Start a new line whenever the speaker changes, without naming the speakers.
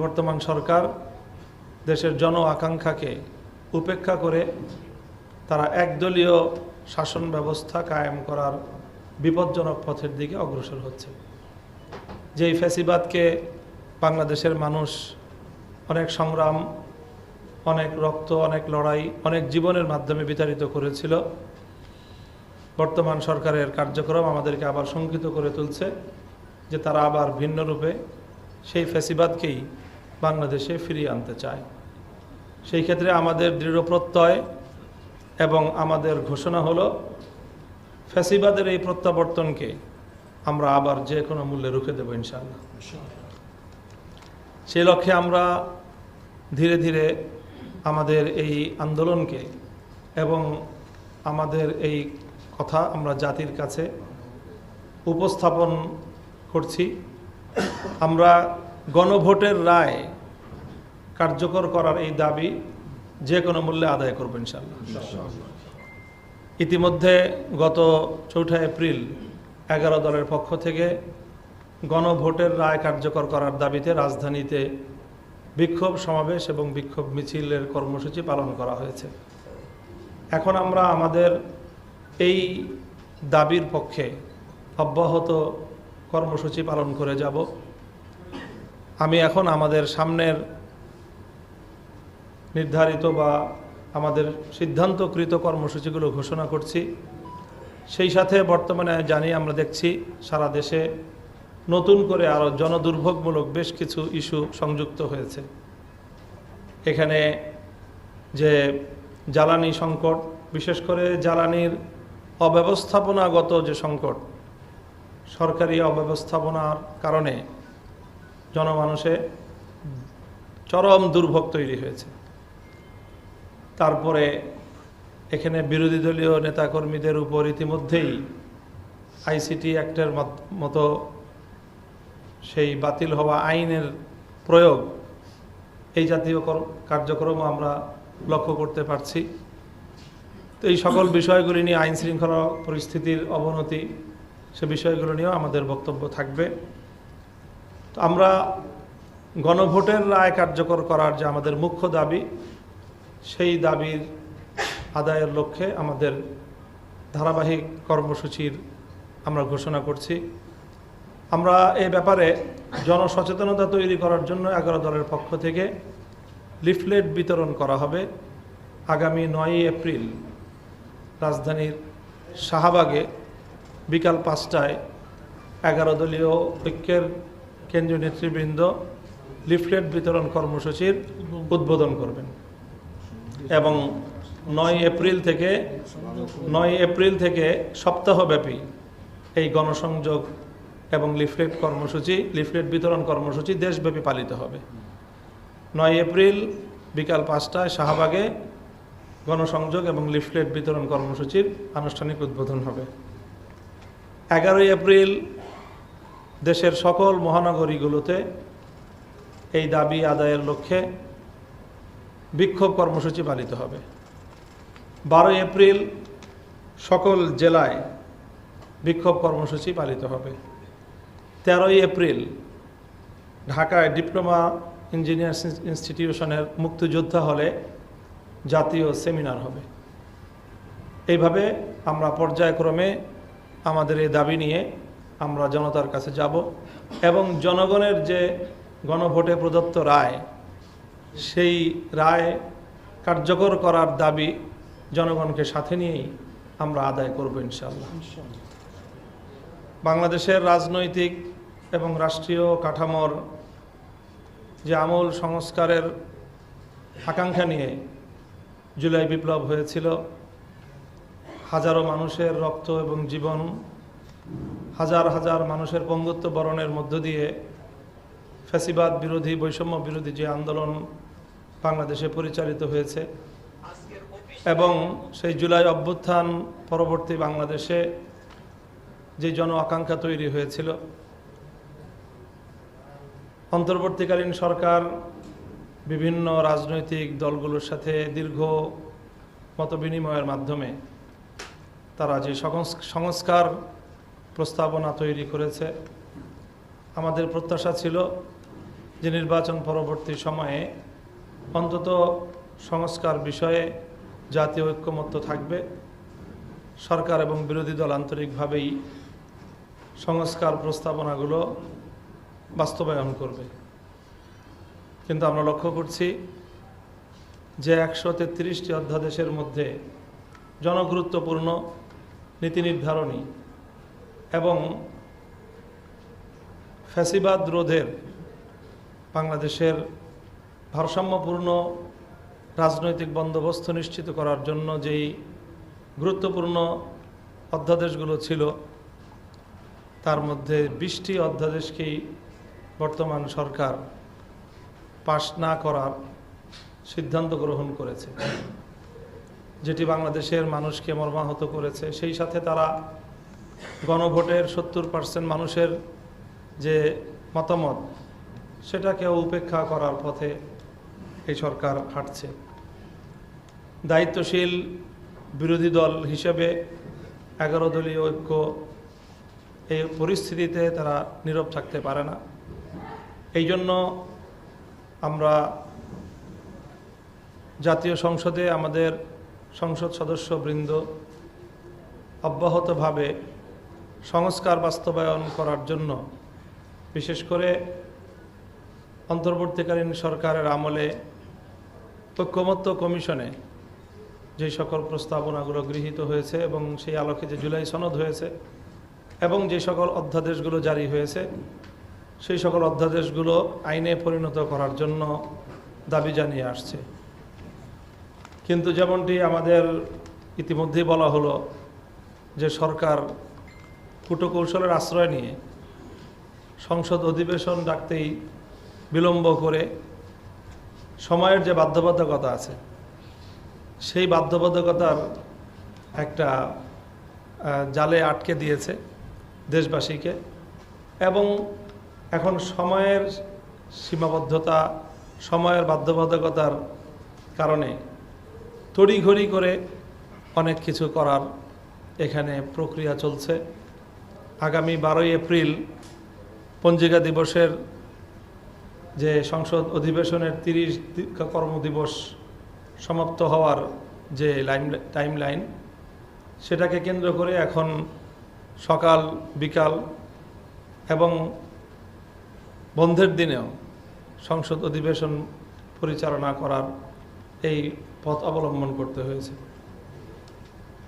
বর্তমান সরকার দেশের জন আকাঙ্ক্ষাকে উপেক্ষা করে তারা একদলীয় শাসন ব্যবস্থা কায়েম করার বিপজ্জনক পথের দিকে অগ্রসর হচ্ছে। যেই ফ্যাসিবাদকে বাংলাদেশের মানুষ অনেক সংগ্রাম, অনেক রক্ত, অনেক লড়াই, অনেক জীবনের মাধ্যমে বিতাড়িত করেছিল, বর্তমান সরকারের কার্যক্রম আমাদেরকে আবার শঙ্কিত করে তুলছে যে তারা আবার ভিন্ন রূপে সেই ফ্যাসিবাদকেই বাংলাদেশে ফিরিয়ে আনতে চায়। সেই ক্ষেত্রে আমাদের দৃঢ় প্রত্যয় এবং আমাদের ঘোষণা হলো ফ্যাসিবাদের এই প্রত্যাবর্তনকে আমরা আবার যে কোনো মূল্যে রুখে দেব ইনশাআল্লাহ। সেই লক্ষ্যে আমরা ধীরে ধীরে আমাদের এই আন্দোলনকে এবং আমাদের এই কথা আমরা জাতির কাছে উপস্থাপন করছি। আমরা গণভোটের রায় কার্যকর করার এই দাবি যে কোনো মূল্যে আদায় করব ইনশাআল্লাহ। ইতিমধ্যে গত 4 এপ্রিল 11 দলের পক্ষ থেকে গণভোটের রায় কার্যকর করার দাবিতে রাজধানীতে বিক্ষোভ সমাবেশ এবং বিক্ষোভ মিছিলের কর্মসূচি পালন করা হয়েছে। এখন আমরা আমাদের এই দাবির পক্ষে অব্যাহত কর্মসূচি পালন করে যাব। আমি এখন আমাদের সামনের নির্ধারিত বা আমাদের সিদ্ধান্তকৃত কর্মসূচিগুলো ঘোষণা করছি। সেই সাথে বর্তমানে জানি আমরা দেখছি সারা দেশে নতুন করে আরও জনদুর্ভোগমূলক বেশ কিছু ইস্যু সংযুক্ত হয়েছে। এখানে যে জ্বালানি সংকট, বিশেষ করে জ্বালানির অব্যবস্থাপনাগত যে সংকট, সরকারি অব্যবস্থাপনার কারণে জনমানুষে চরম দুর্ভোগ তৈরি হয়েছে। তারপরে এখানে বিরোধী দলীয় নেতাকর্মীদের উপর ইতিমধ্যেই আইসিটি অ্যাক্টের মতো সেই বাতিল হওয়া আইনের প্রয়োগ, এই জাতীয় কার্যক্রম আমরা লক্ষ্য করতে পারছি। তো এই সকল বিষয়গুলি নিয়ে আইন শৃঙ্খলা পরিস্থিতির অবনতি, সে বিষয়গুলো নিয়েও আমাদের বক্তব্য থাকবে। তো আমরা গণভোটের রায় কার্যকর করার যে আমাদের মুখ্য দাবি, সেই দাবির আদায়ের লক্ষ্যে আমাদের ধারাবাহিক কর্মসূচির আমরা ঘোষণা করছি। আমরা এ ব্যাপারে জনসচেতনতা তৈরি করার জন্য 11 দলের পক্ষ থেকে লিফলেট বিতরণ করা হবে। আগামী 9 এপ্রিল রাজধানীর শাহবাগে বিকাল 5টায় 11 দলীয় ঐক্যের কেন্দ্রীয় নেতৃবৃন্দ লিফলেট বিতরণ কর্মসূচির উদ্বোধন করবেন এবং 9 এপ্রিল থেকে সপ্তাহব্যাপী এই গণসংযোগ এবং লিফলেট বিতরণ কর্মসূচি দেশব্যাপী পালিত হবে। 9 এপ্রিল বিকাল 5টায় শাহবাগে গণসংযোগ এবং লিফলেট বিতরণ কর্মসূচির আনুষ্ঠানিক উদ্বোধন হবে। 11 এপ্রিল দেশের সকল মহানগরীগুলোতে এই দাবি আদায়ের লক্ষ্যে বিক্ষোভ কর্মসূচি পালিত হবে। 12 এপ্রিল সকল জেলায় বিক্ষোভ কর্মসূচি পালিত হবে। 13 এপ্রিল ঢাকায় ডিপ্লোমা ইঞ্জিনিয়ার্স ইনস্টিটিউশনের মুক্তিযোদ্ধা হলে জাতীয় সেমিনার হবে। এইভাবে আমরা পর্যায়ক্রমে আমাদের এই দাবি নিয়ে আমরা জনতার কাছে যাব এবং জনগণের যে গণভোটে প্রদত্ত রায়, সেই রায় কার্যকর করার দাবি জনগণকে সাথে নিয়েই আমরা আদায় করব ইনশাআল্লাহ। বাংলাদেশের রাজনৈতিক এবং রাষ্ট্রীয় কাঠামোর যে আমূল সংস্কারের আকাঙ্ক্ষা নিয়ে জুলাই বিপ্লব হয়েছিল, হাজারো মানুষের রক্ত এবং জীবন, হাজার হাজার মানুষের পঙ্গুত্ব বরণের মধ্য দিয়ে ফ্যাসিবাদ বিরোধী, বৈষম্য বিরোধী যে আন্দোলন বাংলাদেশে পরিচালিত হয়েছে এবং সেই জুলাই অভ্যুত্থান পরবর্তী বাংলাদেশে যে জন আকাঙ্ক্ষা তৈরি হয়েছিল, অন্তর্বর্তীকালীন সরকার বিভিন্ন রাজনৈতিক দলগুলোর সাথে দীর্ঘ মতবিনিময়ের মাধ্যমে তারা যে সংস্কার প্রস্তাবনা তৈরি করেছে, আমাদের প্রত্যাশা ছিল যে নির্বাচন পরবর্তী সময়ে অন্তত সংস্কার বিষয়ে জাতীয় ঐক্যমত্য থাকবে, সরকার এবং বিরোধী দল আন্তরিকভাবেই সংস্কার প্রস্তাবনাগুলো বাস্তবায়ন করবে। কিন্তু আমরা লক্ষ্য করছি যে 133টি অধ্যাদেশের মধ্যে জনগুরুত্বপূর্ণ নীতি নির্ধারণী এবং ফ্যাসিবাদ রোধের বাংলাদেশের ভারসাম্যপূর্ণ রাজনৈতিক বন্দোবস্ত নিশ্চিত করার জন্য যেই গুরুত্বপূর্ণ অধ্যাদেশগুলো ছিল, তার মধ্যে 20টি অধ্যাদেশকেই বর্তমান সরকার পাশ না করার সিদ্ধান্ত গ্রহণ করেছে, যেটি বাংলাদেশের মানুষকে মর্মাহত করেছে। সেই সাথে তারা গণভোটের 70% মানুষের যে মতামত, সেটাকেও উপেক্ষা করার পথে এই সরকার হাঁটছে। দায়িত্বশীল বিরোধী দল হিসেবে 11 দলীয় ঐক্য এই পরিস্থিতিতে তারা নীরব থাকতে পারে না। এই জন্য আমরা জাতীয় সংসদে আমাদের সংসদ সদস্যবৃন্দ অব্যাহতভাবে সংস্কার বাস্তবায়ন করার জন্য, বিশেষ করে অন্তর্বর্তীকালীন সরকারের আমলে ঐক্যমত্য কমিশনে যে সকল প্রস্তাবনাগুলো গৃহীত হয়েছে এবং সেই আলোকে যে জুলাই সনদ হয়েছে এবং যে সকল অধ্যাদেশগুলো জারি হয়েছে, সেই সকল অধ্যাদেশগুলো আইনে পরিণত করার জন্য দাবি জানিয়ে আসছে। কিন্তু যেমনটি আমাদের ইতিমধ্যেই বলা হলো যে সরকার কূটকৌশলের আশ্রয় নিয়ে সংসদ অধিবেশন ডাকতেই বিলম্ব করে সময়ের যে বাধ্যবাধকতা আছে, সেই বাধ্যবাধকতার একটা জালে আটকে দিয়েছে দেশবাসীকে, এবং এখন সময়ের সীমাবদ্ধতা, সময়ের বাধ্যবাধকতার কারণে তড়িঘড়ি করে অনেক কিছু করার এখানে প্রক্রিয়া চলছে। আগামী 12ই এপ্রিল পঞ্জিকা দিবসের যে সংসদ অধিবেশনের 30 কর্মদিবস সমাপ্ত হওয়ার যে টাইমলাইন, সেটাকে কেন্দ্র করে এখন সকাল বিকাল এবং বন্ধের দিনেও সংসদ অধিবেশন পরিচালনা করার এই পথ অবলম্বন করতে হয়েছে।